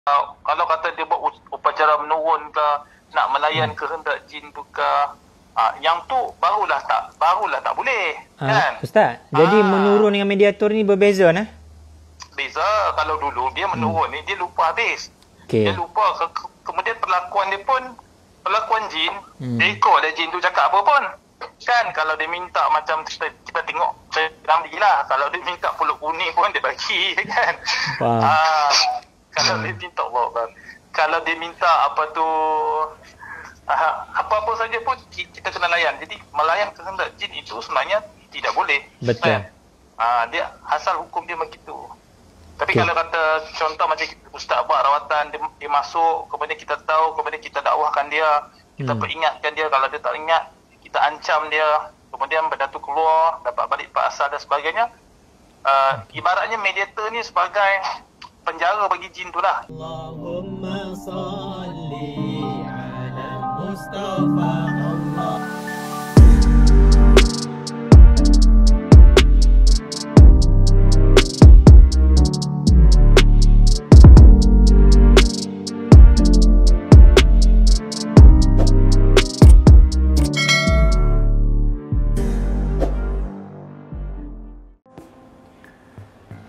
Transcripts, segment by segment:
Kalau kata dia buat upacara menurun ke, nak melayan kehendak jin tu ke, yang tu barulah tak boleh, kan? Ustaz, jadi menurun dengan mediator ni berbeza nah? Beza. Kalau dulu dia menurun ni, dia lupa habis. Okey. Dia lupa. Kemudian perlakuan dia pun, perlakuan jin, dia ikut dah jin tu cakap apa pun. Kan kalau dia minta macam kita tengok Ramli lah, kalau dia minta pulut kuning pun dia bagi, kan. Kalau dia minta kalau dia minta apa tu, apa-apa saja pun kita kena layan. Jadi melayan kehendak jin itu sebenarnya tidak boleh. Betul. Kan? Dia asal hukum dia begitu. Tapi kalau kata contoh macam ustaz buat rawatan, dia masuk, kemudian kita tahu, kemudian kita dakwahkan dia, kita peringatkan dia, kalau dia tak ingat, kita ancam dia, kemudian benda tu keluar, dapat balik pak asal dan sebagainya. Ibaratnya mediator ni sebagai penjara bagi jin tu lah. Allahumma salli ala Mustafa Allah.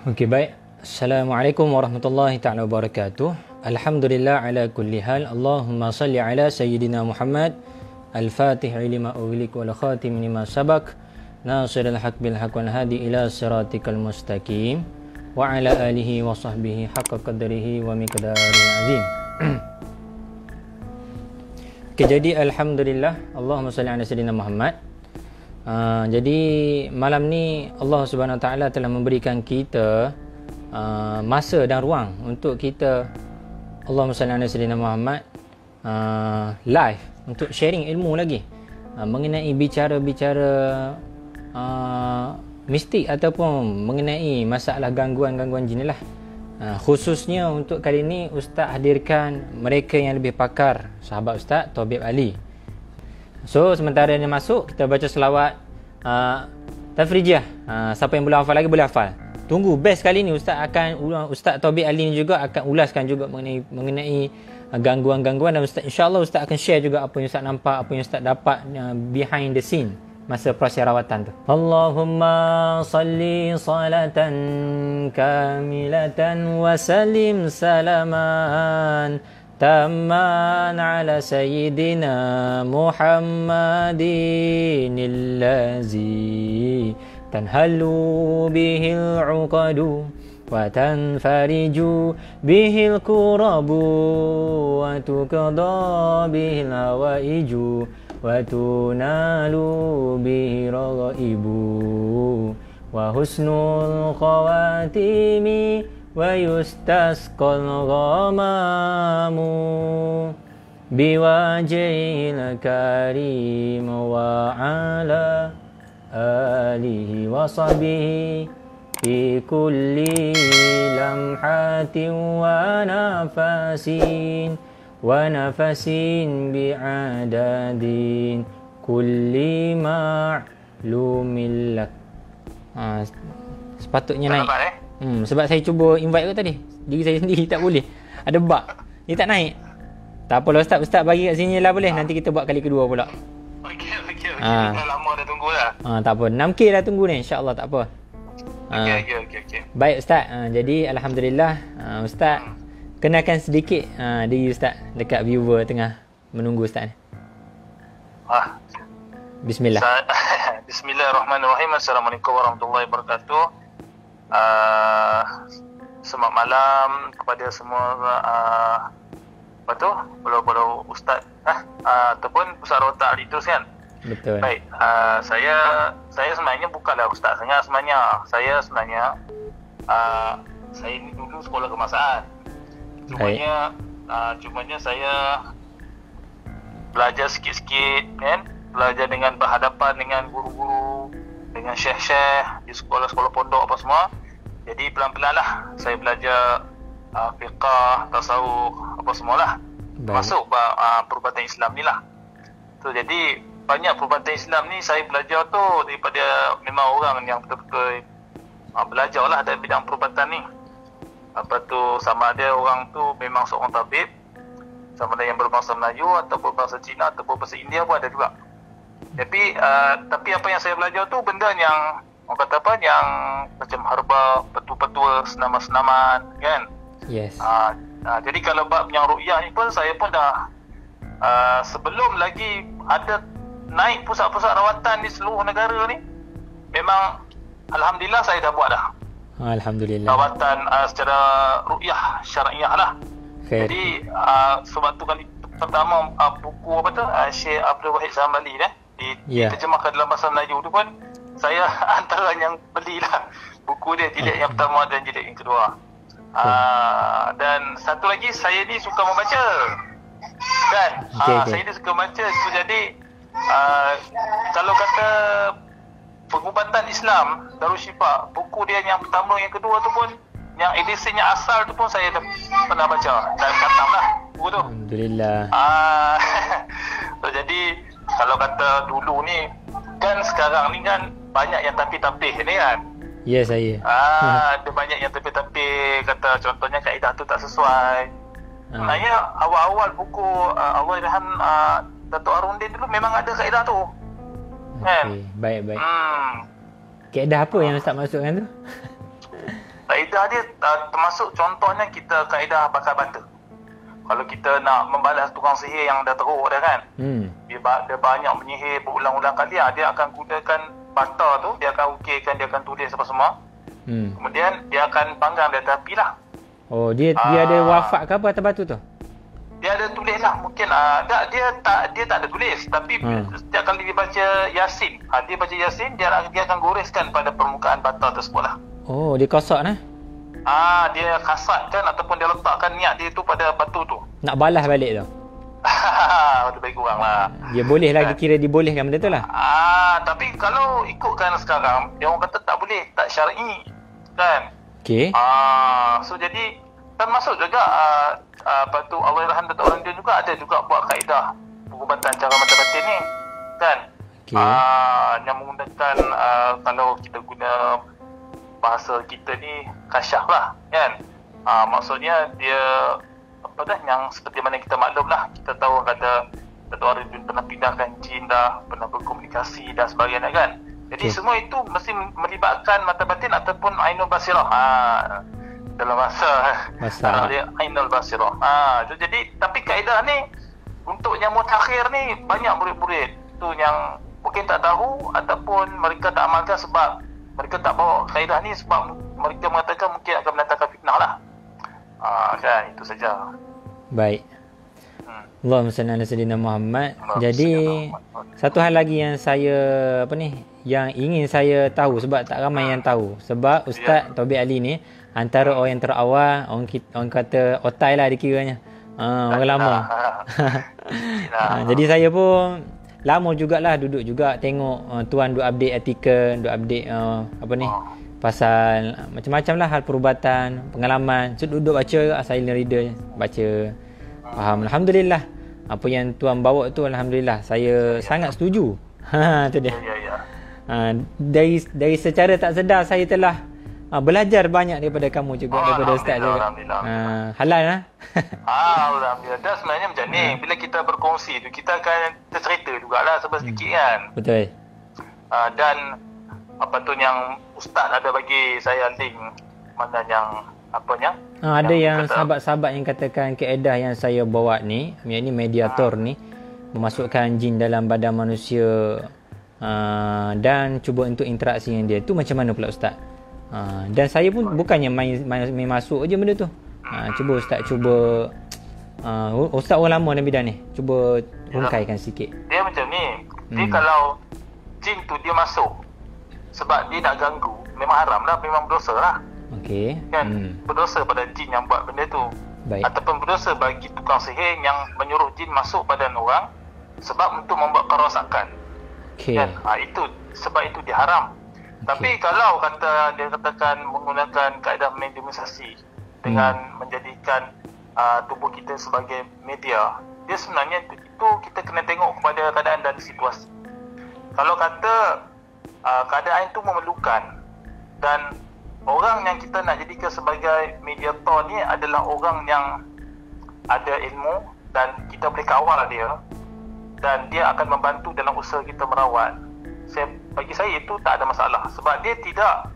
Okey, baik. Assalamualaikum warahmatullahi ta'ala wabarakatuh. Alhamdulillah ala kulli hal. Allahumma salli ala Sayyidina Muhammad Al-Fatih lima ughliq wal khatim lima sabak Nasirul haq bil haq wal hadi ila siratikal mustaqim wa ala alihi wa sahbihi haqqa qadrihi wa miqdaril azim. Okey, jadi Alhamdulillah, Allahumma salli ala Sayyidina Muhammad. Jadi malam ni Allah Subhanahu Wa Taala telah memberikan kita masa dan ruang untuk kita, Allahumma salli ala Sayyidina Muhammad, live untuk sharing ilmu lagi mengenai bicara-bicara mistik ataupun mengenai masalah gangguan-gangguan jin lah. Khususnya untuk kali ini Ustaz hadirkan mereka yang lebih pakar, sahabat Ustaz Tabib Ali. So sementara dia masuk, kita baca selawat tafrijah. Siapa yang boleh hafal lagi boleh hafal. Tunggu best kali ni Ustaz Tabib Ali ni juga akan ulaskan juga mengenai gangguan-gangguan, dan insya-Allah Ustaz akan share juga apa yang Ustaz nampak, apa yang Ustaz dapat behind the scene masa proses rawatan tu. Allahumma salli salatan kamilatan wa sallim salaman tamman ala sayyidina Muhammadin allazi tanhalu bihil uqadu wa tanfariju bihil kurabu wa tuqada bihil hawaiju wa tunalu bihi raghaibu wa husnul khawatimi wa yustasqal ghamamu biwajhil karim wa ala alihi wa sahbihi fi kulli lamhatin wa nafasin bi'adadin kulli ma'lumin lak. Sepatutnya naik. Sebab saya cuba invite tu tadi, diri saya sendiri tak boleh, ada bug, dia tak naik. Tak apalah Ustaz bagi kat sini lah boleh. Nanti kita buat kali kedua pula. Okey. Dah lama dah tunggu lah. Tak apa, 6K dah tunggu ni, insya-Allah tak apa. Okey. Baik Ustaz, jadi Alhamdulillah, Ustaz kenalkan sedikit diri Ustaz dekat viewer tengah menunggu Ustaz ni. Bismillah. Bismillahirrahmanirrahim. Assalamualaikum warahmatullahi wabarakatuh. Selamat malam kepada semua Pulau Ustaz ataupun Pusat Rawatan Ali terus kan. Betul. Baik, saya sebenarnya bukanlah ustaz sangat sebenarnya. Saya sebenarnya saya ni dulu sekolah kemasan. Cumanya saya belajar sikit-sikit kan, belajar dengan berhadapan dengan guru-guru, dengan syekh-syekh di sekolah-sekolah pondok apa semua. Jadi pelan-pelan lah saya belajar fiqah, tasawuf apa semualah. Masuk perubatan Islam ni lah. So jadi banyak perubatan Islam ni saya belajar tu daripada memang orang yang betul-betul belajar lah dalam bidang perubatan ni. apa tu, sama ada orang tu memang seorang tabib, sama ada yang berbangsa Melayu ataupun berbangsa Cina ataupun berbangsa India pun ada juga. Tapi apa yang saya belajar tu benda yang orang kata apa, yang macam herba, petua-petua, senaman-senaman kan. Yes. Jadi kalau bab yang ruqyah ni pun saya pun dah sebelum lagi ada naik pusat-pusat rawatan di seluruh negara ni, memang alhamdulillah saya dah buat dah Alhamdulillah. rawatan secara ruqyah syar'iyah lah. Khair. Jadi sebab tu kali pertama buku apa tu Syekh Abdul Wahid Sambali diterjemahkan dalam bahasa Melayu tu pun saya antara yang belilah buku dia, jilid yang pertama dan jilid yang kedua. Dan satu lagi, saya ni suka membaca kan. Saya ni suka membaca. So, jadi kalau kata pengubatan Islam Darul Syifa, buku dia yang pertama yang kedua tu pun, yang edisinya asal tu pun saya dah pernah baca dan khatam lah buku tu. Alhamdulillah. So, jadi kalau kata dulu ni kan, sekarang ni kan banyak yang tapih-tapih ni kan. Ya, saya. Ada banyak yang tapih-tapih, kata contohnya kaedah tu tak sesuai. Sebenarnya awal-awal buku Allahyarham Datuk Arundin dulu memang ada kaedah tu. Kan? Okey, baik. Kaedah apa yang Ustaz masukkan tu? Kaedah dia termasuk contohnya kita kaedah bakar bata. Kalau kita nak membalas tukang sihir yang dah teruk dah kan, dia banyak menyihir berulang-ulang kali, dia akan gunakan bata tu, dia akan ukirkan, dia akan tulis apa semua. Kemudian dia akan panggang di atas api lah. Oh, dia ada wafak ke apa atas batu tu? Dia ada tulis lah, mungkin dia tak ada tulis, tapi setiap kali dia baca Yasin, dia baca Yasin, dia akan goreskan pada permukaan bata tersebut lah. Oh, dia kosak nah. Dia kasatkan ataupun dia letakkan niat dia tu pada batu tu. Nak balas balik tu. Lebih kurang lah. Dia boleh lagi, kira dibolehkan benda tu lah. Tapi kalau ikutkan sekarang, dia orang kata tak boleh, tak syar'i kan. Okey. So jadi termasuk juga apa tu, Allahyarham Datuk Arundin juga ada juga buat kaedah pengubatan cara mata batin ni kan. Okey. Yang menggunakan kalau kita guna bahasa kita ni kasyaf lah kan. Maksudnya dia apa dah, yang seperti mana kita maklum lah, kita tahu kata Datuk Arundin pernah pindahkan jin dah, pernah berkomunikasi dan sebagainya kan. Jadi semua itu mesti melibatkan mata batin ataupun ainul basirah. Dalam bahasa dia ainul basirah. Jadi tapi kaedah ni untuk yang mutakhir ni banyak murid-murid tu yang mungkin tak tahu ataupun mereka tak amalkan sebab mereka tak bawa kaedah ni, sebab mereka mengatakan mungkin akan mendatangkan fitnah lah. Kan, itu saja. Baik. Allahumma salli ala sayyidina Muhammad. Jadi satu hal lagi yang saya yang ingin saya tahu, sebab tak ramai yang tahu, sebab Ustaz Taufik Ali ni antara orang yang terawal, orang kata otai lah dikiranya. Orang lama. Jadi saya pun lama jugalah duduk juga tengok tuan duk update artikel, duk update pasal macam-macam lah hal perubatan, pengalaman. So duduk baca, silent reader, baca, faham. Alhamdulillah apa yang tuan bawa tu, alhamdulillah saya sangat setuju. Tu dia. Dari secara tak sedar saya telah belajar banyak daripada kamu juga, daripada Ustaz juga. Halal lah. Alhamdulillah. Dan sebenarnya macam ni, bila kita berkongsi tu, kita akan tercerita jugalah sedikit kan. Betul. Dan apa tu yang Ustaz ada bagi saya link mana yang apanya. Ada yang sahabat-sahabat yang katakan kaedah yang saya bawa ni, yang ni mediator ni, memasukkan jin dalam badan manusia dan cuba untuk interaksi dengan dia. Tu macam mana pula Ustaz? Dan saya pun bukannya main masuk je benda tu. Cuba Ustaz Ustaz orang lama dalam bidang ni, cuba rungkaikan sikit. Dia macam ni. Dia kalau jin tu dia masuk sebab dia nak ganggu, memang haram lah, memang berdosa lah. Okey. Kan? Berdosa pada jin yang buat benda tu. Baik. Ataupun berdosa bagi tukang sihir yang menyuruh jin masuk badan orang sebab untuk membuat kerosakan. Okey. Kan? Itu sebab itu dia haram. Tapi kalau dia katakan menggunakan kaedah mediumisasi dengan menjadikan tubuh kita sebagai media, dia sebenarnya itu kita kena tengok kepada keadaan dan situasi. Kalau kata keadaan itu memerlukan dan orang yang kita nak jadikan sebagai mediator ni adalah orang yang ada ilmu dan kita boleh kawal dia dan dia akan membantu dalam usaha kita merawat. Bagi saya itu tak ada masalah sebab dia tidak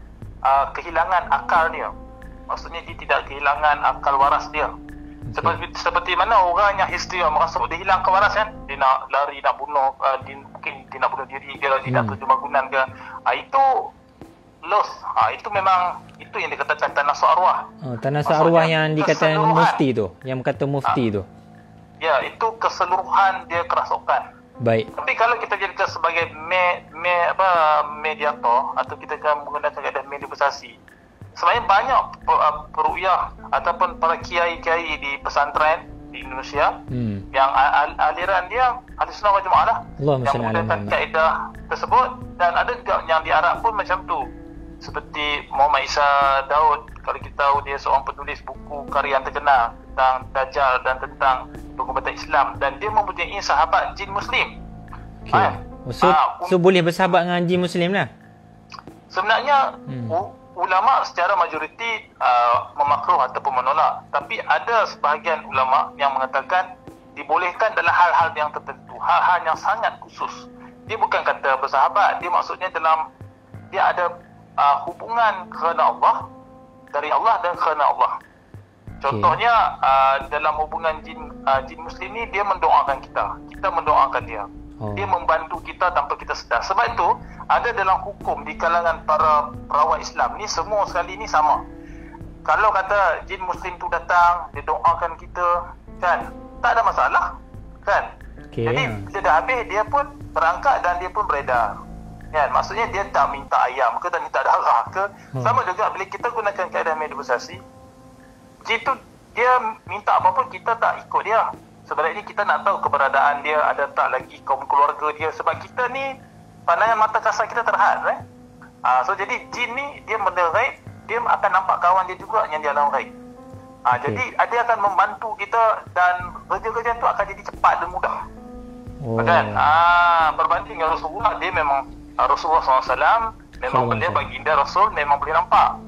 kehilangan akal dia. Maksudnya dia tidak kehilangan akal waras dia. Seperti mana orang yang histeria merasa dia hilang kewaras kan, dia nak lari, nak bunuh, mungkin dia nak bunuh diri ke, dia nak terjemagunan ke, itu loss. Itu memang itu yang dikatakan tanasuk arwah. Tanasuk arwah yang dikatakan mufti tu, yang kata mufti tu. Ya, itu keseluruhan dia kerasukan. Baik. Tapi kalau kita jadikan sebagai mediator atau kita akan menggunakan kaedah mediatisasi, sebenarnya banyak peruqyah ataupun para kiai-kiai di pesantren di Indonesia yang aliran dia Ahlussunnah wal Jamaah lah, yang menggunakan kaedah tersebut. Dan ada juga yang di Arab pun macam tu, seperti Muhammad Isa Daud. Kalau kita tahu, dia seorang penulis buku karya yang terkenal tentang Dajjal dan tentang pengobatan Islam, dan dia mempunyai sahabat jin Muslim. So boleh bersahabat dengan jin Muslim lah. Sebenarnya ulama secara majoriti memakruh ataupun menolak, tapi ada sebahagian ulama yang mengatakan dibolehkan dalam hal-hal yang tertentu, hal-hal yang sangat khusus. Dia bukan kata bersahabat, dia maksudnya dalam dia ada hubungan kerana Allah, dari Allah dan kerana Allah. Contohnya dalam hubungan jin Muslim ni, dia mendoakan kita mendoakan dia. Dia membantu kita tanpa kita sedar. Sebab itu ada dalam hukum di kalangan para perawat Islam ni, semua sekali ni sama. Kalau kata jin Muslim tu datang, dia doakan kita, kan, tak ada masalah, kan. Jadi bila dah habis, dia pun berangkat dan dia pun beredar, kan. Maksudnya dia tak minta ayam ke, tak minta darah ke. Sama juga bila kita gunakan kaedah mediatisasi, jin tu dia minta apa pun kita tak ikut dia. Sebenarnya kita nak tahu keberadaan dia, ada tak lagi kaum keluarga dia. Sebab kita ni, pandangan mata kasar kita terhad, so jadi jin ni dia benda gaib, dia akan nampak kawan dia juga yang di alam gaib. Jadi dia akan membantu kita dan kerja-kerja tu akan jadi cepat dan mudah. Kan? Berbanding dengan Rasulullah, dia memang Rasulullah SAW memang benda baginda Rasul memang boleh nampak.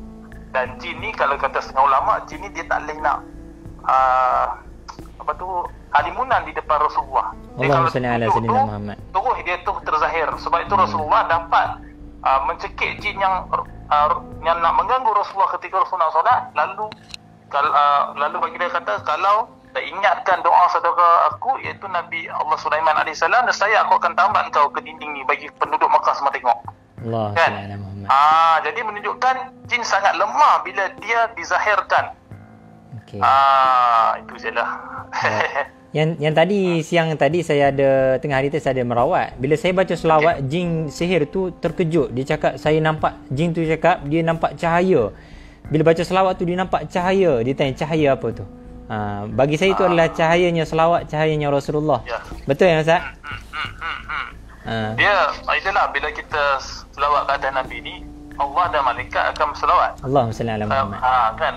Dan jin ni, kalau kata setengah ulama, jin ni dia tak boleh nak halimunan di depan Rasulullah. Allahumma salli ala sayyidina Muhammad. Terus dia tu terzahir. Sebab itu Rasulullah dapat mencekik jin yang nak mengganggu Rasulullah ketika Rasulullah solat. Lalu bagi dia kata, kalau tak ingatkan doa saudara aku, iaitu Nabi Allah Sulaiman AS, saya aku akan tambah kau ke dinding ni bagi penduduk Makkah semua tengok. Allah kan? salli ala Muhammad. Jadi menunjukkan jin sangat lemah bila dia dizahirkan. Itu je lah. Yang tadi siang tadi saya ada, tengah hari tu saya ada merawat. Bila saya baca selawat, jin sihir tu terkejut. Dia cakap, saya nampak, jin tu cakap dia nampak cahaya. Bila baca selawat tu dia nampak cahaya. Dia tanya cahaya apa tu? Bagi saya itu adalah cahayanya selawat, cahayanya Rasulullah. Betul ya Ustaz? Dia itulah, bila kita selawat ke atas Nabi ni, Allah dan malaikat akan berselawat. Allahumma salli ala Muhammad. Kan?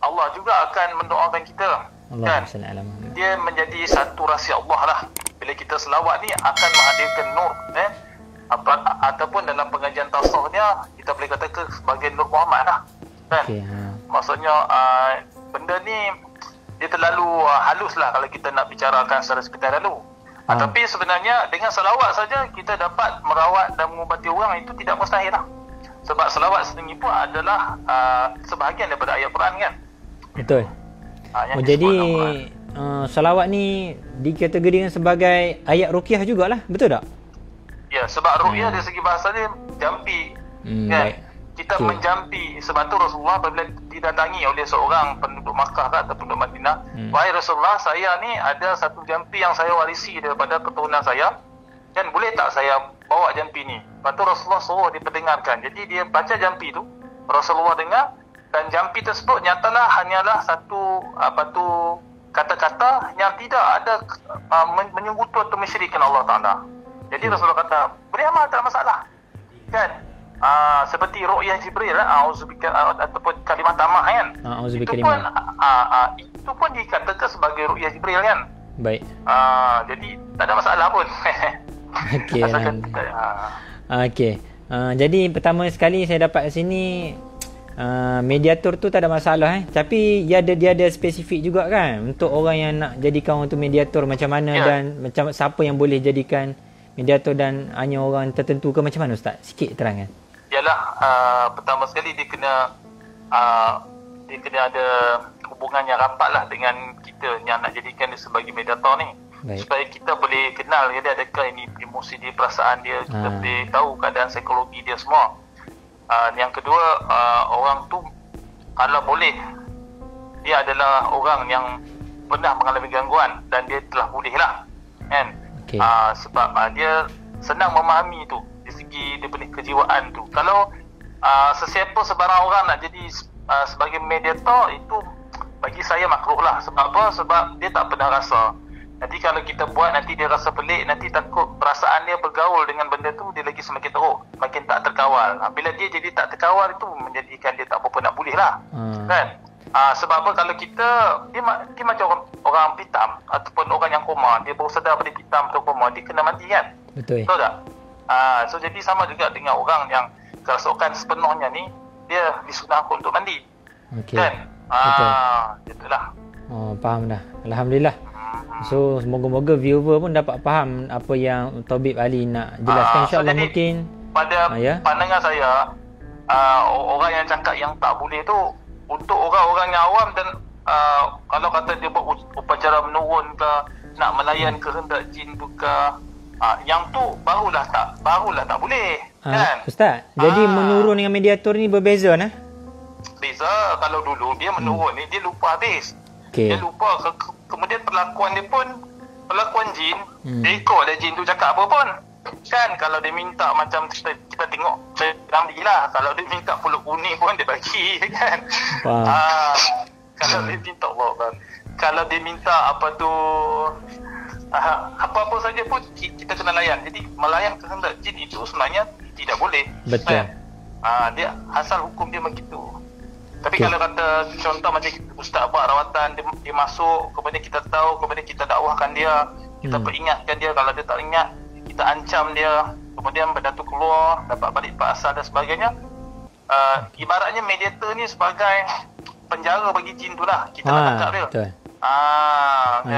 Allah juga akan mendoakan kita. Kan? Dia menjadi satu rahsia Allah lah. Bila kita selawat ni akan menghadirkan nur, ataupun dalam pengajian tasawufnya kita boleh katakan sebagai Nur Muhammad lah, kan. Maksudnya benda ni dia terlalu halus lah kalau kita nak bicarakan secara sekitar lalu. Tapi sebenarnya dengan selawat saja kita dapat merawat dan mengubati orang, itu tidak mustahil lah. Sebab selawat sendiri pun adalah sebahagian daripada ayat Quran, kan. Betul. Jadi selawat ni dikategorikan sebagai ayat ruqyah jugalah, betul tak? Ya, sebab ruqyah dari segi bahasa dia jampi, kan. Kita menjampi. Sebab tu Rasulullah apabila didatangi oleh seorang penduduk Makkah atau penduduk Madinah, wahai Rasulullah, saya ni ada satu jampi yang saya warisi daripada keturunan saya, dan boleh tak saya bawa jampi ni? Lepas tu Rasulullah suruh diperdengarkan. Jadi dia baca jampi tu, Rasulullah dengar, dan jampi tersebut nyatalah hanyalah satu kata-kata yang tidak ada menyebut atau mensyirikkan Allah Ta'ala. Jadi Rasulullah kata, boleh amal, tak ada masalah, kan. Seperti ru'yah Jibril, ataupun kalimah tamah, kan. Itu pun dikatakan sebagai ru'yah Jibril, kan. Baik. Jadi tak ada masalah pun. Okey. Jadi pertama sekali saya dapat kat sini, mediator tu tak ada masalah tapi dia ada spesifik juga kan untuk orang yang nak jadikan orang tu mediator macam mana dan macam siapa yang boleh jadikan mediator dan hanya orang tertentu ke macam mana Ustaz? Sikit terangkan. Yalah, pertama sekali dia kena ada hubungan yang rapat lah dengan kita yang nak jadikan dia sebagai mediator ni. Baik. Supaya kita boleh kenal dia adakah ini emosi dia, perasaan dia, kita boleh tahu keadaan psikologi dia semua. Yang kedua, orang tu kalau boleh dia adalah orang yang pernah mengalami gangguan dan dia telah pulih lah kan. Okay. Sebab dia senang memahami tu dari segi daripada kejiwaan tu. Kalau sesiapa sebarang orang nak jadi sebagai mediator, itu bagi saya makruh lah. Sebab apa? Sebab dia tak pernah rasa. Nanti kalau kita buat, nanti dia rasa pelik, nanti takut perasaan dia bergaul dengan benda tu, dia lagi semakin teruk, makin tak terkawal. Bila dia jadi tak terkawal, itu menjadikan dia tak apa-apa nak pulih lah. Kan? Sebab apa? Kalau kita, dia macam orang pitam ataupun orang yang koma, dia baru sedar pada pitam atau koma, dia kena mandi kan? Betul. Betul tak? So jadi sama juga dengan orang yang kerasukan sepenuhnya ni, dia disunahkan untuk mandi. Okay. Kan? Itulah. Oh, faham dah. Alhamdulillah. So semoga-moga viewer pun dapat faham apa yang Tabib Ali nak jelaskan. InsyaAllah so mungkin pada pandangan saya, orang yang cakap yang tak boleh tu untuk orang-orang yang awam dan kalau kata dia buat upacara menurun ke, nak melayan kehendak jin tu ke, yang tu barulah tak boleh kan. Ustaz, jadi menurun dengan mediator ni berbeza nah? Beza. Kalau dulu dia menurun ni dia lupa habis. Dia lupa kemudian perlakuan dia pun perlakuan jin, dia ikut lah jin tu cakap apa pun kan. Kalau dia minta macam kita tengok, saya ambillah. Kalau dia minta pulut kuning pun dia bagi kan. Kalau dia minta kalau dia minta apa tu apa-apa saja pun kita kena layan. Jadi melayan kehendak jin itu sebenarnya tidak boleh. Betul. Dia asal hukum dia begitu. Tapi kalau kata contoh macam ustaz buat rawatan, dia masuk, kemudian kita tahu, kemudian kita dakwahkan dia, kita peringatkan dia. Kalau dia tak ingat, kita ancam dia, kemudian benda tu keluar, dapat balik pak asal dan sebagainya. Ibaratnya mediator ni sebagai penjara bagi jin tu lah. Kita nak tangkap dia. Betul.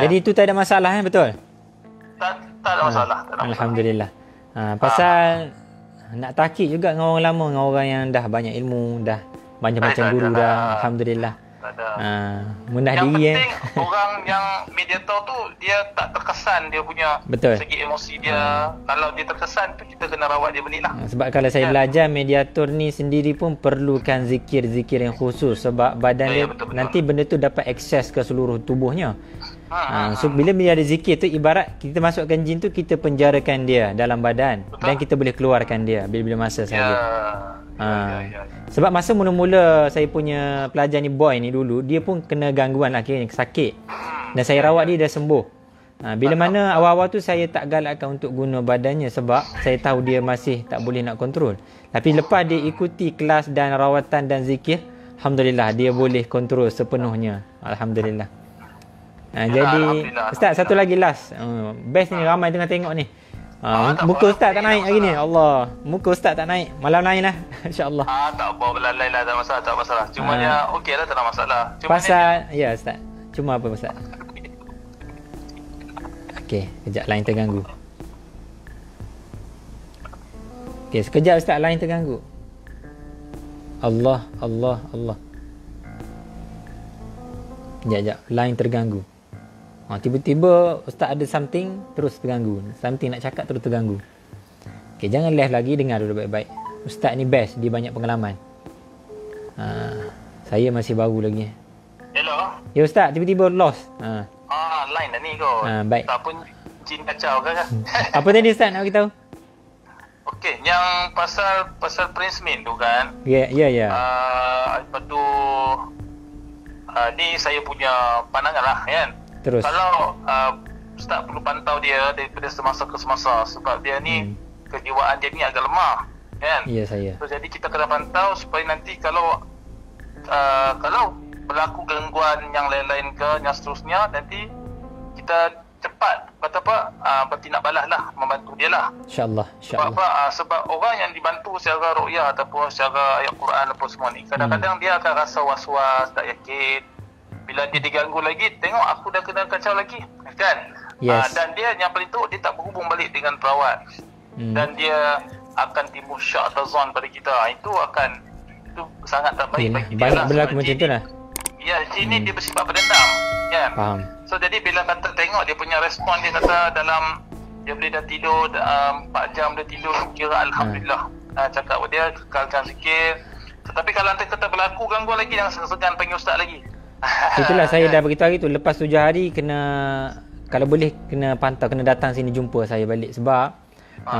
Jadi itu tak ada masalah betul? Tak ada masalah. Alhamdulillah. Pasal nak takik juga dengan orang lama, dengan orang yang dah banyak ilmu, dah macam-macam guru dah. Alhamdulillah. Mudah diri yang penting orang yang mediator tu dia tak terkesan dia punya segi emosi dia. Kalau dia terkesan tu kita kena rawat dia balik lah. Sebab kalau saya belajar mediator ni sendiri pun perlukan zikir-zikir yang khusus. Sebab badan dia betul. Nanti benda tu dapat akses ke seluruh tubuhnya. So bila ada zikir tu ibarat kita masukkan jin tu, kita penjarakan dia dalam badan. Dan kita boleh keluarkan dia bila-bila masa saja. Sebab masa mula-mula saya punya pelajar ni, boy ni dulu, dia pun kena gangguan lah, akhirnya sakit. Dan saya rawat dia dah sembuh. Bila mana awal-awal tu saya tak galakkan untuk guna badannya sebab saya tahu dia masih tak boleh nak kontrol. Tapi lepas dia ikuti kelas dan rawatan dan zikir, Alhamdulillah dia boleh kontrol sepenuhnya. Alhamdulillah. Jadi Ustaz, satu lagi last. Best ni, ramai tengah tengok ni. Muka Ustaz tak naik hari ni. Allah, muka Ustaz tak naik. Malam lain lah InsyaAllah. Tak apa, malam lain lah, tak masalah. Cuma okey lah, tak ada masalah. Pasal ya Ustaz, cuma apa Ustaz? Okey, kejap lain terganggu. Okey, sekejap Ustaz, lain terganggu. Allah. Sekejap, lain terganggu. Tiba-tiba Ustaz ada something, terus terganggu. Something nak cakap, terus terganggu. Okay, jangan left lagi, dengar dulu baik-baik. Ustaz ni best, dia banyak pengalaman. Saya masih baru lagi. Hello? Ya Ustaz, tiba-tiba lost. Line dah ni kau. Baik. Tak pun jin kacau kan? Apa tadi Ustaz nak beritahu? Okey, yang pasal Prince Min tu kan? Ya. Lepas tu ni saya punya pandangan lah kan? Terus. Kalau Ustaz perlu pantau dia daripada semasa ke semasa sebab dia ni kejiwaan dia ni agak lemah kan. Ya saya. So, jadi kita kena pantau supaya nanti kalau berlaku gangguan yang lain-lain ke yang seterusnya, nanti kita cepat kata apa, berarti nak balas lah, membantu dia lah. InsyaAllah. Sebab apa? Sebab orang yang dibantu secara ru'yah ataupun secara ayat Quran apa semua ni, kadang-kadang dia akan rasa was-was, tak yakin. Bila dia diganggu lagi, tengok aku dah kena kacau lagi, kan? Yes. Dan dia yang paling teruk, dia tak berhubung balik dengan perawat. Dan dia akan timbul syak atau zon pada kita. Itu sangat tak baik bagi dia. Banyak lah. berlaku macam tu lah. Ya, sini dia bersifat pendendam, kan? Faham. So jadi bila kata tengok dia punya respon, dia kata dalam dia boleh dah tidur 4 jam dia tidur, kira alhamdulillah. Cakap dia kekalkan zikir. Tetapi kalau nanti kata berlaku gangguan lagi, jangan segan panggil ustaz lagi. Itulah saya dah beritahu hari tu, lepas 7 hari kena, kalau boleh kena pantau, kena datang sini jumpa saya balik. Sebab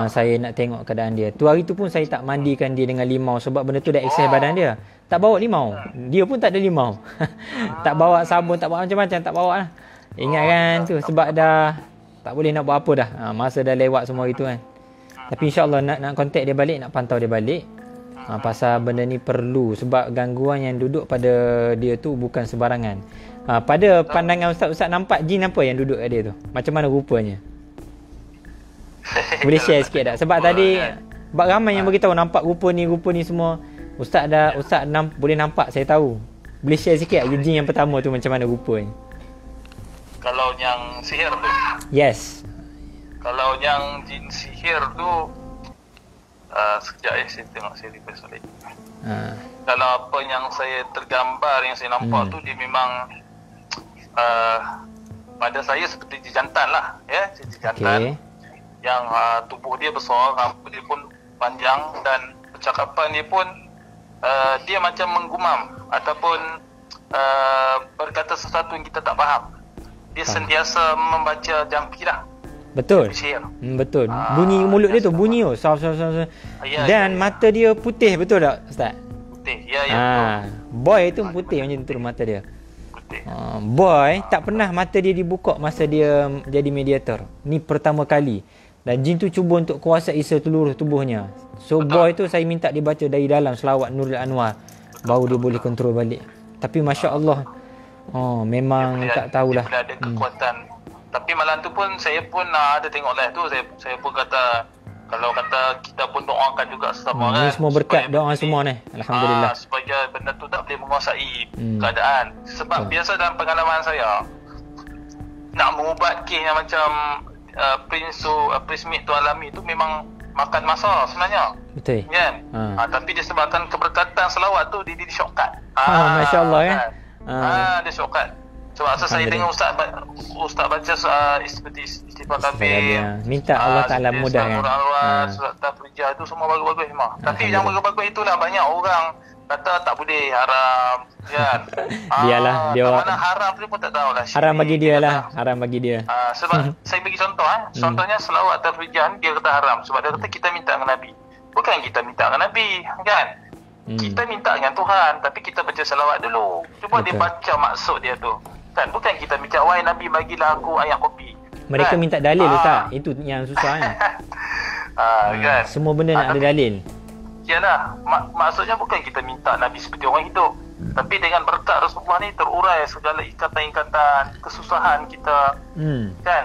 saya nak tengok keadaan dia. Tu hari tu pun saya tak mandikan dia dengan limau, sebab benda tu dah excess badan dia. Tak bawa limau. Dia pun tak ada limau. Tak bawa sabun, tak bawa macam-macam, tak bawa lah. Ingat kan tu, sebab dah tak boleh nak buat apa dah. Masa dah lewat semua itu kan. Tapi insyaAllah nak contact dia balik, nak pantau dia balik. Pasal benda ni perlu, sebab gangguan yang duduk pada dia tu bukan sebarangan. Pada pandangan Ustaz nampak jin apa yang duduk kat dia tu? Macam mana rupanya? Boleh share sikit tak? Sebab tadi ramai yang beritahu nampak rupa ni semua. Ustaz boleh nampak, saya tahu. Boleh share sikit tak jin yang pertama tu macam mana rupanya? Kalau yang sihir tu? Yes. Kalau yang jin sihir tu, sekejap saya tengok, saya request balik. Kalau apa yang saya tergambar, yang saya nampak tu, dia memang pada saya seperti jantan lah, ya, jantan. Yang tubuh dia besar, rambut dia pun panjang, dan percakapan dia pun dia macam menggumam ataupun berkata sesuatu yang kita tak faham. Dia sentiasa membaca jampi lah. Betul. Betul. Bunyi mulut dia tu bunyi tu. Dan mata dia putih, betul tak Ustaz? Putih. Ya. Boy tu putih macam tu mata dia. Putih. Boy tak pernah mata dia dibuka masa dia jadi mediator. Ni pertama kali. Dan jin tu cuba untuk kuasai seluruh tubuhnya. So boy tu saya minta dia baca dari dalam selawat Nurul Anwar, baru dia boleh kontrol balik. Tapi masya-Allah, memang tak tahulah. Dia ada kekuatan. Tapi malam tu pun saya pun ada tengok live tu, saya pun kata, kalau kata kita pun doakan juga sesama kan. Ini semua berkat doa semua ni. Alhamdulillah. Supaya benda tu tak boleh menguasai keadaan. Sebab biasa dalam pengalaman saya, nak mengubat kes yang macam Prince Smith tu alami tu memang makan masa sebenarnya. Betul. Kan? Tapi disebabkan keberkatan selawat tu dia shortcut. Masya-Allah kan. Dia shortcut. Sebab saya tengok ustaz baca seperti istighfar kabir, minta Allah Taala mudahkan. Surat Tafrijah tu semua bagus-bagus memang. Tapi yang bagus-bagus itulah banyak orang kata tak boleh, haram kan. Biarlah dia mana haram tu pun tak tahulah. Haram bagi dia lah, haram bagi dia. Sebab saya bagi contoh contohnya selawat Tafrijah dia kata haram sebab dia kata kita minta dengan Nabi. Bukan kita minta dengan Nabi kan. Kita minta dengan Tuhan, tapi kita baca selawat dulu. Cuba dia baca maksud dia tu. Kan, bukan kita minta, wahai Nabi bagilah aku air kopi. Mereka minta dalil Ustaz. Itu yang susah kan. Kan. Semua benda nak ada dalil. Yalah, maksudnya bukan kita minta Nabi seperti orang hidup. Tapi dengan berkat Rasulullah ni terurai segala ikatan-ikatan, kesusahan kita. Kan?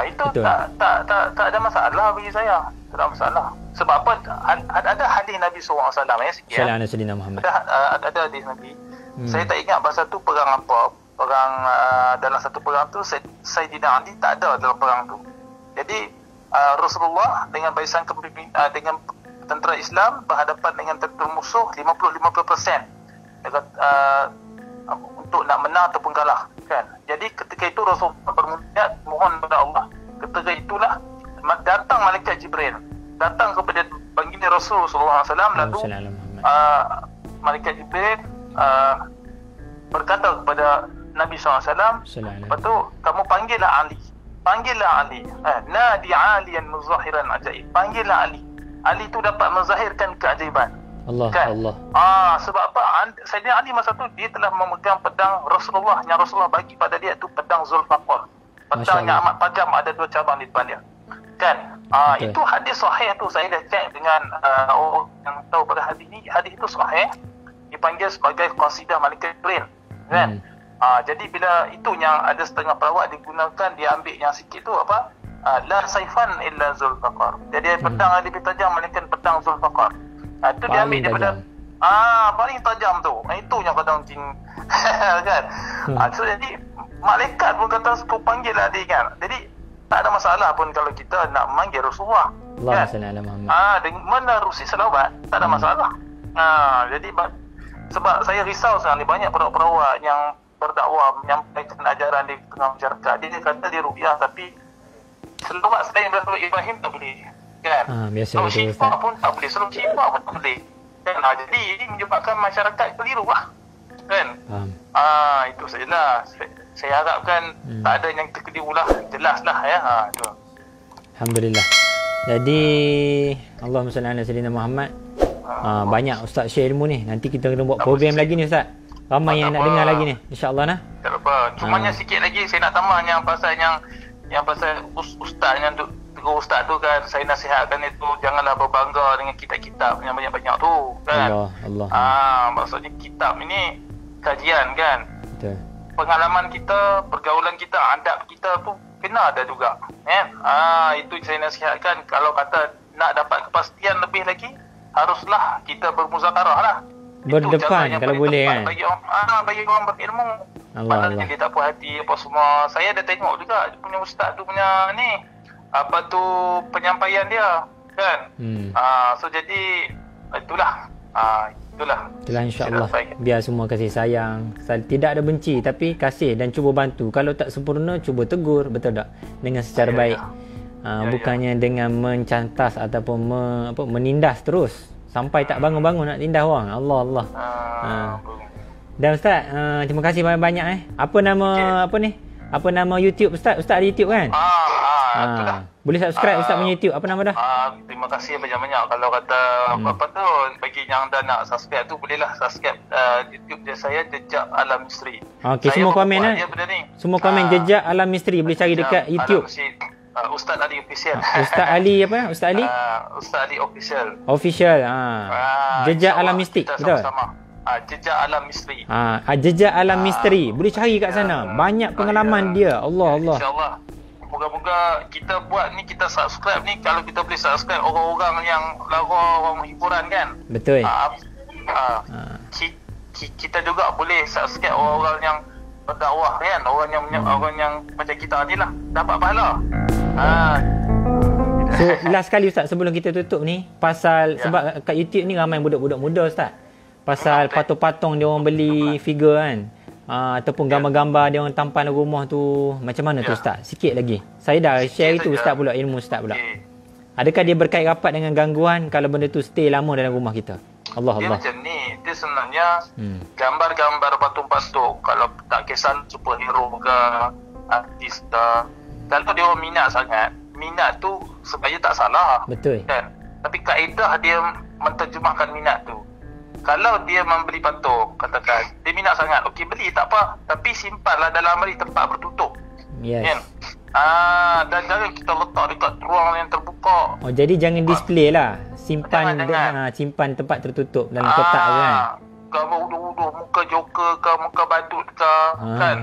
Itu tak ada masalah bagi saya. Tak ada masalah. Sebab apa? Ada hadis Nabi SAW ya, sikit. Sayyidina Muhammad. Ada hadis Nabi. Saya tak ingat pasal tu perang apa. Perang dalam satu perang tu Sayyidina Ali tak ada dalam perang tu. Jadi Rasulullah dengan barisan dengan tentera Islam berhadapan dengan tentera musuh 50-50%. Untuk nak menang ataupun kalah kan. Jadi ketika itu Rasulullah bermunajat mohon kepada Allah. Ketika itulah datang malaikat Jibril datang kepada baginda Rasul sallallahu alaihi wasallam, lalu malaikat Jibril berkata kepada Nabi SAW, lepas tu kamu panggillah Ali, nadi aliyan muzahiran ajaib, panggillah Ali tu dapat menzahirkan keajaiban. Allah. Sebab apa? Sayyidina Ali masa tu dia telah memegang pedang Rasulullah yang Rasulullah bagi pada dia tu pedang Zulfaqar. Pedang yang amat tajam, ada 2 cabang di depan dia. Kan? Itu hadis sahih tu, saya dah cek dengan orang yang tahu pada hadis ni. Hadis itu sahih, dipanggil sebagai qasidah malaikat Jibril. Kan? Jadi bila itu yang ada setengah perawat digunakan, dia ambil yang sikit tu apa? la saifan illa Zulfaqar. Jadi pedang yang lebih tajam melainkan pedang Zulfaqar. Itu dia ambil daripada paling tajam tu. Itu yang kadang jin kan. So jadi malaikat pun kata suka panggil lah dia kan. Jadi tak ada masalah pun kalau kita nak manggil Rasulullah. Allahumma kan? salli ala Muhammad. Dengan menerusi selawat tak ada masalah. Jadi sebab saya risau sekarang ni banyak perawat-perawat yang berdakwah menyampaikan ajaran di tengah masyarakat. Dia kata dia ruqyah tapi selawat selain daripada Ibrahim tak boleh. Kan? Biasa Selawat betul syifa Ustaz. pun tak boleh. Selawat syifa pun tak boleh. Kan? Jadi ini menyebabkan masyarakat keliru lah. Kan? Itu sajalah. Saya harapkan tak ada yang terkeliru lah. Jelas lah ya. Itu. Alhamdulillah. Jadi Allahumma salli ala sayyidina Muhammad. Banyak Ustaz share ilmu ni. Nanti kita kena buat program lagi ni Ustaz. Ramai yang nak dengar lagi ni. InsyaAllah nah. Tak apa. Cumanya sikit lagi saya nak tambah yang pasal ustaz yang tegur ustaz tu kan. Saya nasihatkan itu janganlah berbangga dengan kitab-kitab yang banyak-banyak tu kan. Allah. Maksudnya kitab ini kajian kan. Betul. Pengalaman kita, pergaulan kita, adab kita tu kena ada juga. Itu saya nasihatkan. Kalau kata nak dapat kepastian lebih lagi, haruslah kita bermuzakarah lah. Berdepan kalau boleh kan. Bagi orang berilmu. Maknanya dia tak puas hati apa semua. Saya dah tengok juga dia punya ustaz tu punya ni apa tu penyampaian dia kan. So jadi itulah. Itulah insya-Allah. Biar semua kasih sayang. Tidak ada benci tapi kasih dan cuba bantu. Kalau tak sempurna cuba tegur, betul tak? Dengan secara baik. Bukannya dengan mencantas ataupun menindas terus sampai tak bangun-bangun nak tindas orang. Allah. Dan Ustaz, terima kasih banyak-banyak Apa nama Apa nama YouTube Ustaz? Ustaz ada YouTube kan? Boleh subscribe Ustaz punya YouTube. Apa nama dah? Terima kasih banyak-banyak. Kalau kata apa tu bagi yang dah nak subscribe tu bolehlah subscribe YouTube dia saya Jejak Alam Misteri. Okey, semua komen semua komen Jejak Alam Misteri boleh cari dekat YouTube. Ustaz Ali Official. Ustaz Ali apa? Ustaz Ali? Ustaz Ali Official. Jejak Alam Misteri, betul? Jejak Alam Misteri. Jejak Alam Misteri. Boleh cari kat sana. Banyak pengalaman dia. Allah. InsyaAllah. Moga-moga kita buat ni, kita subscribe ni, kalau kita boleh subscribe orang-orang yang orang hiburan kan. Betul. Kita juga boleh subscribe orang-orang yang berdakwah kan, orang yang macam kita ni lah dapat pahala. So last kali Ustaz sebelum kita tutup ni pasal sebab kat YouTube ni ramai budak-budak muda Ustaz. Pasal patung-patung dia orang beli figure kan. Ataupun gambar-gambar dia orang tampan rumah tu. Macam mana tu Ustaz? Sikit lagi. Saya dah share itu Ustaz pula, ilmu Ustaz pula. Adakah dia berkait rapat dengan gangguan kalau benda tu stay lama dalam rumah kita? Allah. Dia macam ni. Dia sebenarnya gambar-gambar patung-patung, kalau tak kisah superhero ke artis ke, kalau dia orang minat sangat, minat tu sebenarnya tak salah. Betul. Kan? Tapi kaedah dia menterjemahkan minat tu. Kalau dia membeli patung, katakan dia minat sangat, okey beli tak apa, tapi simpanlah dalam tempat bertutup. Yes. Kan? Dan jangan kita letak dekat ruang yang terbuka. Jadi jangan display lah. Simpan simpan tempat tertutup dalam kotak kan. Gambar uduh-uduh, muka joker ke, muka badut ke, kan.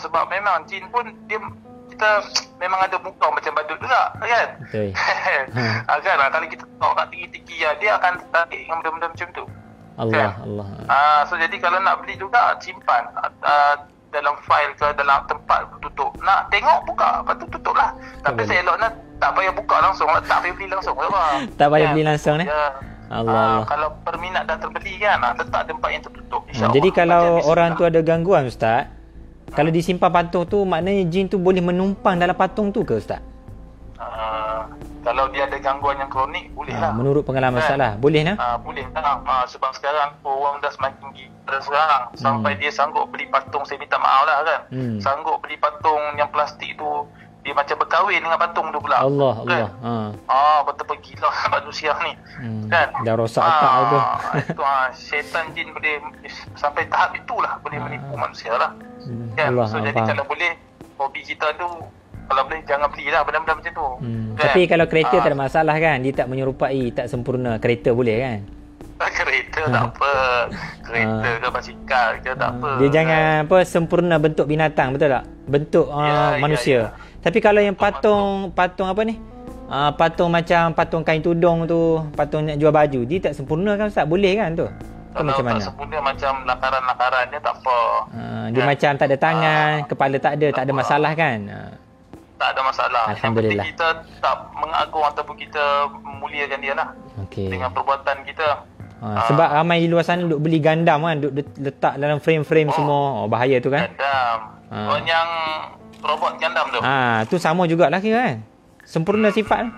Sebab memang jin pun kita memang ada muka macam badut juga kan. Betul. Kan kalau kita tengok kat tinggi-tinggi dia akan tertarik dengan benda-benda macam tu. Allah. So jadi kalau nak beli juga simpan dalam fail ke dalam tempat tertutup. Nak tengok buka, lepas tu tutup lah. Tapi saya eloknya tak payah buka langsung, tak payah beli langsung. Tak payah beli langsung ni. Allah. Kalau berminat dah terbeli kan, letak tempat yang tertutup. Jadi kalau orang tu ada gangguan Ustaz, kalau disimpan patung tu, maknanya jin tu boleh menumpang dalam patung tu ke Ustaz? Kalau dia ada gangguan yang kronik, boleh lah. Menurut pengalaman Ustaz lah, boleh lah? Boleh lah. Sebab sekarang orang dah semakin gila sekarang. Sampai dia sanggup beli patung, saya minta maaf lah kan. Sanggup beli patung yang plastik tu, dia macam berkahwin dengan patung tu pula. Allah. Betapa gila manusia ni. Kan? Dah rosak otak tu. Itu syaitan jin boleh sampai tahap itulah, boleh menipu manusia lah. Kan? So jadi kalau boleh, hobi kita tu, kalau boleh jangan belilah benda-benda macam tu. Kan? Tapi kalau kereta tak ada masalah kan? Dia tak menyerupai, tak sempurna kereta boleh kan? Kereta tak apa. Kereta ke basikal ke tak apa. Dia jangan apa sempurna bentuk binatang, betul tak? Bentuk manusia. Tapi kalau yang patung apa ni? Patung macam patung kain tudung tu, patung nak jual baju, dia tak sempurna kan Ustaz? Boleh kan tu? Kalau macam mana? tak sempurna macam lakaran-lakaran dia tak apa. Dia macam tak ada tangan, kepala tak ada masalah kan? Tak ada masalah. Alhamdulillah. Yang penting kita tak mengagung ataupun kita memuliakan dia lah. Okey. Dengan perbuatan kita. Sebab ramai di luar sana duk beli Gundam kan, duk letak dalam frame-frame semua. Bahaya tu kan? Gundam. Yang robot Gundam tu. Tu sama jugalah kira kan? Sempurna sifat.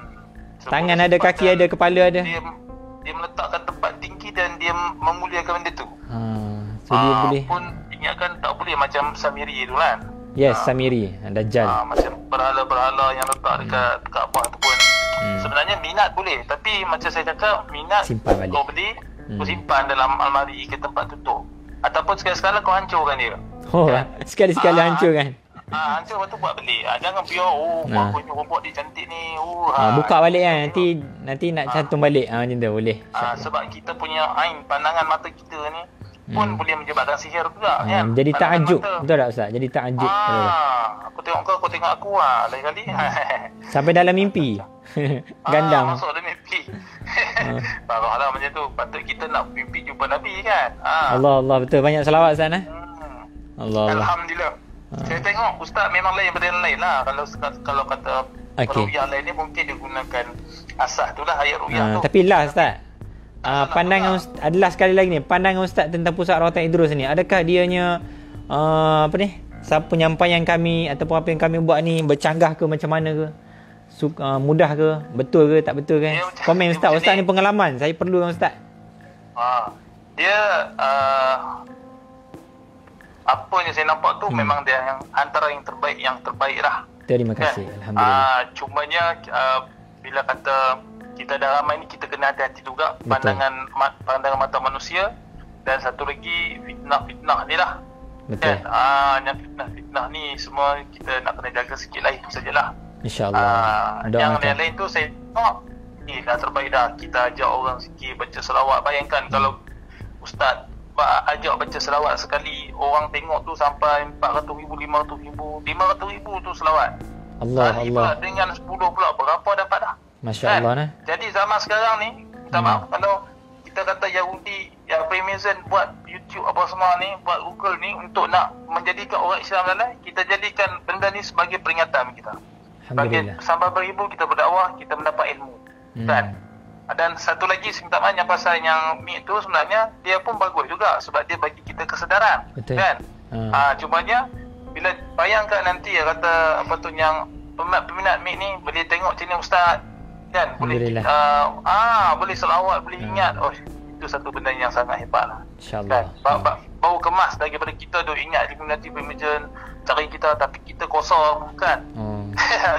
Tangan ada, kaki ada, kepala ada. Dia meletakkan tempat tinggi dan dia memuliakan benda tu. So dia boleh. Pun ingatkan tak boleh macam Samiri tu kan. Yes, Samiri, Dajjal. Macam berhala-berhala yang letak dekat Kaabah tu pun. Sebenarnya minat boleh, tapi macam saya cakap, minat simpan balik. Kau beli, kau simpan dalam almari ke tempat tutup. Ataupun sekali-sekala kau hancurkan dia. Kan? Sekali-sekala hancur kan? Hancur lepas tu buat beli. Jangan biar punya robot dia cantik ni. Buka balik kan, nanti nak cantum balik. Macam tu boleh. Sebab kita punya pandangan mata kita ni pun boleh menyebabkan sihir juga kan. Jadi takjub, betul tak Ustaz? Jadi takjub. Aku tengok kau tengok aku lain kali. Sampai dalam mimpi. Gundam. Masuk dalam mimpi. Barulah macam tu. Patut kita nak mimpi jumpa Nabi kan. Allah betul, banyak selawat Ustaz Allah. Alhamdulillah. Saya tengok Ustaz memang lain pada yang lain lah. Kalau kata ru'yah lain ni mungkin dia gunakan asas tu lah, ayat ru'yah tu. Tapi lah Ustaz, pandangan adalah sekali lagi ni, pandangan Ustaz tentang Pusat Rawatan Idrus ni, adakah dianya penyampaian kami ataupun apa yang kami buat ni bercanggah ke macam mana ke? Mudah ke? Betul ke? Tak betul kan? Komen Ustaz ni pengalaman. Saya perlu kan Ustaz. Dia apa yang saya nampak tu memang dia yang antara yang terbaik lah. Terima kasih. Alhamdulillah. Cumanya bila kata kita dah ramai ni, kita kena hati-hati juga pandangan mata manusia. Dan satu lagi fitnah ni lah. Betul. Yang fitnah ni semua kita nak kena jaga sikit lah, itu sajalah. InsyaAllah. Yang lain tu saya ni dah terbaik dah. Kita ajak orang sikit baca selawat. Bayangkan kalau Ustaz ajak baca selawat sekali, orang tengok tu sampai 400,000, 500,000 tu selawat. Allah. Dengan 10 pula berapa dapat dah? Masya Allah kan? Jadi zaman sekarang ni, minta maaf kalau kita kata Yahudi, Freemason buat YouTube apa semua ni, buat Google ni untuk nak menjadikan orang Islam lalai, kita jadikan benda ni sebagai peringatan kita. Sampai beribu kita berdakwah, kita mendapat ilmu. Kan? Dan satu lagi saya minta maaf yang pasal yang mic tu, sebenarnya dia pun bagus juga sebab dia bagi kita kesedaran. Betul. Kan? Cumanya bila bayangkan nanti kata apa tu yang peminat mic ni boleh tengok channel Ustaz kan, boleh boleh selawat, boleh ingat. Itu satu benda yang sangat hebat lah. InsyaAllah. Kan? Bau kemas daripada kita duk ingat Illuminati Freemason cari kita tapi kita kosong kan.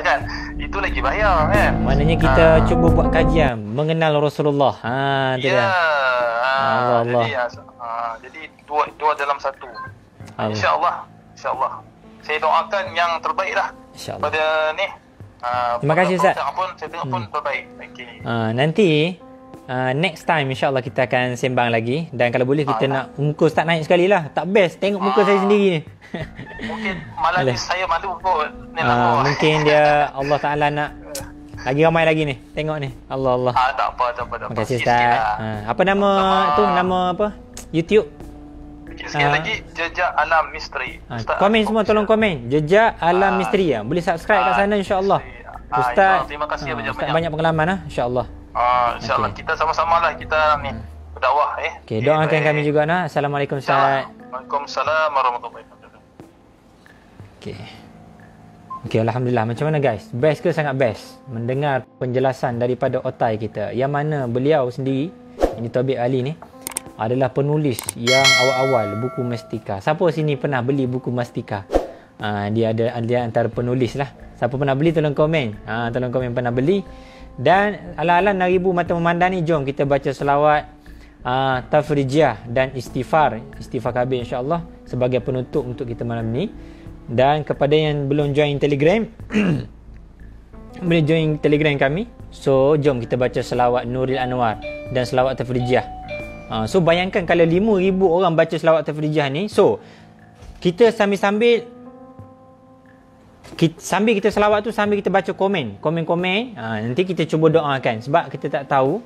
Kan? Itu lagi bahaya kan. Maknanya kita cuba buat kajian mengenal Rasulullah. Tu dia. Allah. Jadi dua dalam satu. InsyaAllah. Saya doakan yang terbaik lah pada ni. Terima kasih Ustaz. Saya tengok pun terbaik. Nanti next time insyaAllah kita akan sembang lagi. Dan kalau boleh kita nak muka Ustaz naik sekali lah. Tak best tengok muka saya sendiri ni. Mungkin malam ni saya malu kot. Mungkin dia Allah Ta'ala nak lagi ramai lagi ni. Tengok ni. Allah. Tak apa. Terima kasih Ustaz. Apa nama tu? Nama apa? YouTube? Sekali lagi, Jejak Alam Misteri. Komen semua, tolong komen Jejak Alam Misteri. Boleh subscribe kat sana insyaAllah. Ustaz, terima kasih Ustaz banyak pengalaman insyaAllah. InsyaAllah kita sama-sama lah kita ni berdakwah. Okay, doakan kami juga nak. Assalamualaikum Ustaz. Waalaikumsalam warahmatullahi wabarakatuh. Okay, Alhamdulillah. Macam mana guys? Best ke? Sangat best mendengar penjelasan daripada otai kita, yang mana beliau sendiri, ini Tabib Ali ni, adalah penulis yang awal-awal buku Mastika. Siapa sini pernah beli buku Mastika? Dia antara penulis lah. Siapa pernah beli tolong komen. Tolong komen pernah beli. Dan ala-ala 6,000 mata memandang ni, jom kita baca selawat tafrijiyah dan istighfar kabir insya-Allah sebagai penutup untuk kita malam ni. Dan kepada yang belum join Telegram boleh join Telegram kami. So jom kita baca selawat Nuril Anwar dan selawat tafrijiyah. So bayangkan kalau 5,000 orang baca selawat tafrijah ni. So kita sambil kita selawat tu, sambil kita baca komen. Nanti kita cuba doakan. Sebab kita tak tahu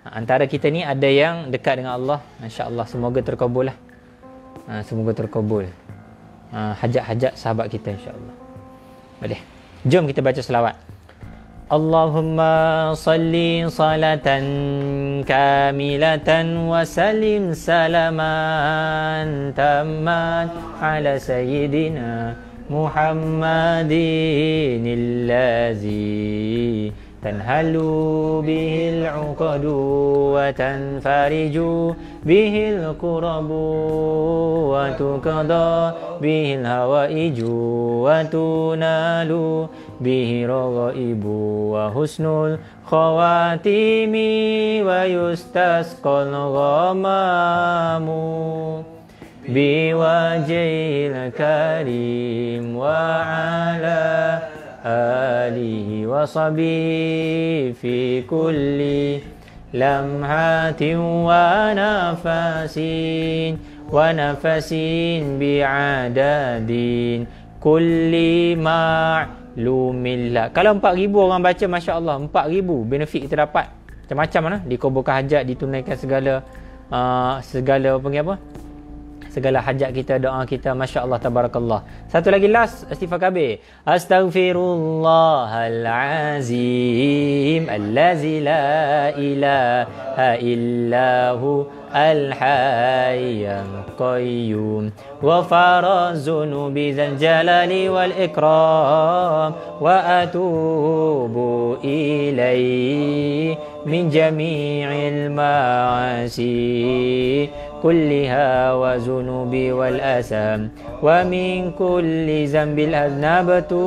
antara kita ni ada yang dekat dengan Allah. InsyaAllah semoga terkabul lah. Semoga terkabul hajat-hajat sahabat kita, insyaAllah. Boleh. Jom kita baca selawat. Allahumma salli salatan kamilatan wa salim salaman tamman ala sayyidina Muhammadin allazi tanhalu bihil uqadu wa tanfariju bihil qurabu wa tuqada bihil hawaiju wa tunalu bihi raghaibu wa husnul khawatimi wa yustasqal ghamamu biwajhil karim wa ala alihi wa sahbihi fi kulli lamhatin wa nafasin bi'adadin kulli ma'lumillah. Kalau 4,000 orang baca, Masya Allah, 4,000 benefit kita dapat macam-macam lah. Dikabulkan hajat, ditunaikan segala segala hajat kita, doa kita. Masya Allah, tabarakallah. Satu lagi last, istighfar kabir. Astaghfirullahalazim allazi la ilaha illahu al-hayyul qayyum wa farazunubi zal jalali wal ikram wa atubu ilaihi min jami'il ma'asi kulliha wa zunubi wal asam wa min kulli zambil aznabtu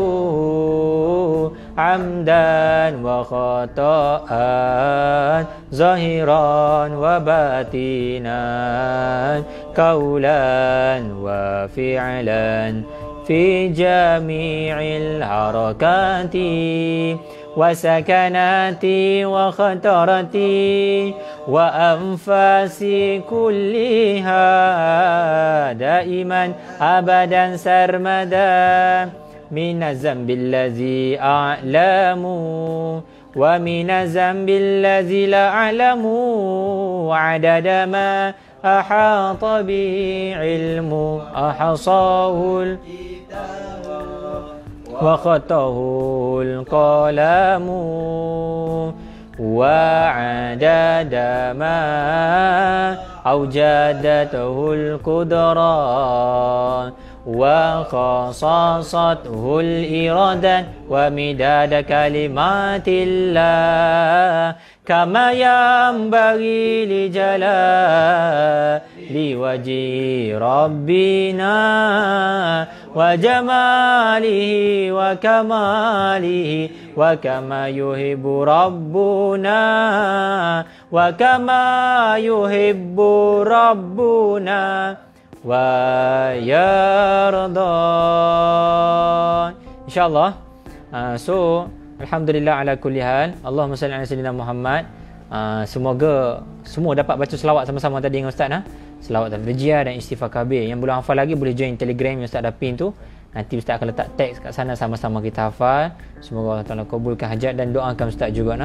amdan wa khata'an zahiran wa batinan qawlan wa fi'lan fi jami'il harakati wa sakanati wa khatarati wa anfasi kulliha daiman abadan sarmada minaz zambil ladzi a'lamu wa minaz zambil ladzi la a'lamu adada ma ahata bi ilmu ahsahul wa khatahul qalamu wa adada ma awjadatahul qudra wa khasasatuhul iradan wa midada kalimatillah kama yanbaghi li jalali wajhi rabbina wa jamalihi wa kamalihi wa kama yuhibbu rabbuna wa kama yuhibbu rabbuna wa yarda. InsyaAllah. So alhamdulillah ala kulli hal. Allahumma salli ala sayyidina Muhammad. Semoga semua dapat baca selawat sama-sama tadi dengan Ustaz. Selawat tafrijah dan istighfar kabir. Yang belum hafal lagi boleh join Telegram yang Ustaz dah pin tu. Nanti Ustaz akan letak teks kat sana, sama-sama kita hafal. Semoga Allah Ta'ala kabulkan hajat dan doakan Ustaz juga.